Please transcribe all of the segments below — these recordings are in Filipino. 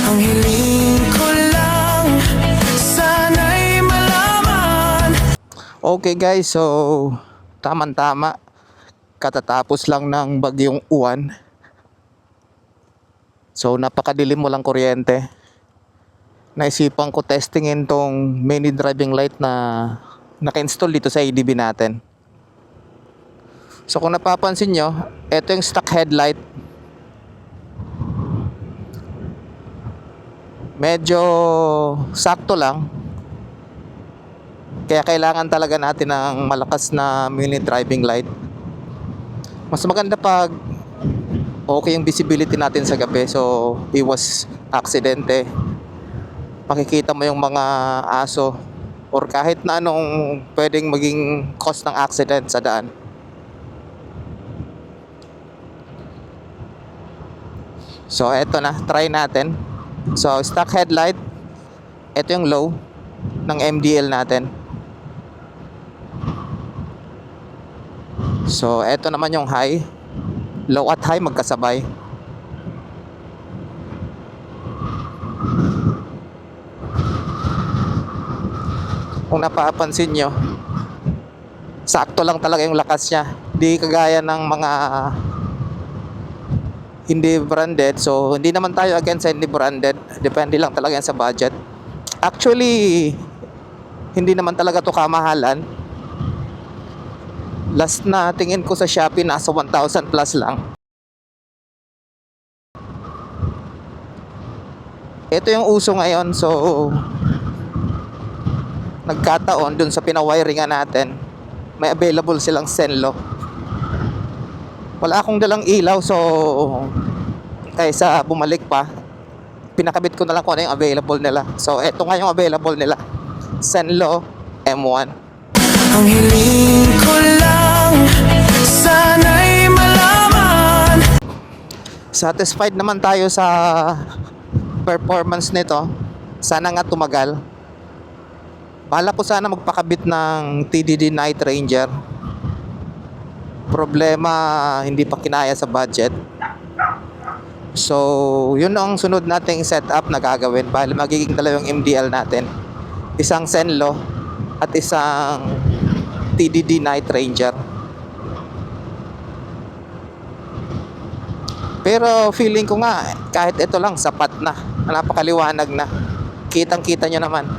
Ang hiling ko lang, sana'y malaman. Okay guys, so tamang-tama. Katatapos lang ng bagyong Uwan. So napakadilim mo lang kuryente. Naisipan ko testingin tong mini driving light na naka-install dito sa ADB natin. So kung napapansin nyo, ito yung stock headlight. Medyo sakto lang. Kaya kailangan talaga natin ng malakas na mini driving light. Mas maganda pag okay yung visibility natin sa gabi. So iwas aksidente. Makikita mo yung mga aso or kahit na anong pwedeng maging cause ng accident sa daan. So eto na, try natin. So stock headlight, ito yung low ng MDL natin. So eto naman yung high. Low at high magkasabay. Kung napapansin nyo, sakto lang talaga yung lakas niya. Di kagaya ng mga hindi branded. So hindi naman tayo against sa hindi branded. Depende lang talaga yan sa budget. Actually, hindi naman talaga to kamahalan. Last na tingin ko sa Shopee, nasa 1,000 plus lang. Ito yung uso ngayon. So nagkataon dun sa pinawiringan natin, may available silang Zenlo. Wala akong dalang ilaw, so kaysa bumalik pa, pinakabit ko na lang kung ano yung available nila. So eto nga yung available nila, Zenlo M1. Ang hiling ko lang, sana'y malaman. Satisfied naman tayo sa performance nito. Sana nga tumagal. Bala ko sana magpakabit ng TDD Night Ranger. Problema, hindi pa kinaya sa budget. So yun ang sunod nating setup na gagawin. Bali magiging dalawang MDL natin, isang Zenlo at isang TDD Night Ranger. Pero feeling ko nga kahit ito lang sapat na. Napakaliwanag na. Kitang kita nyo naman.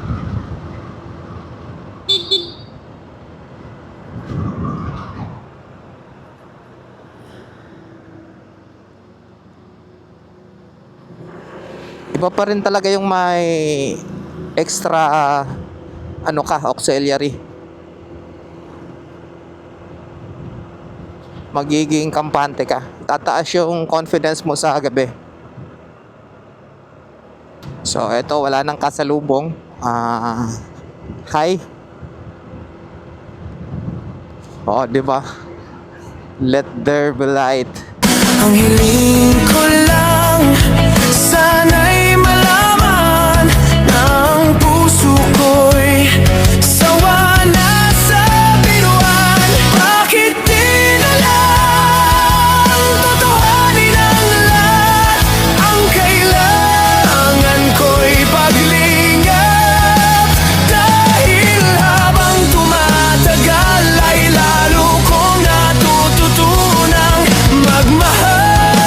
Iba pa rin talaga yung may extra auxiliary. Magiging kampante ka. Tataas yung confidence mo sa gabi. So eto, wala nang kasalubong. Hi. Oh, di ba? Let there be light. Ang hiling ko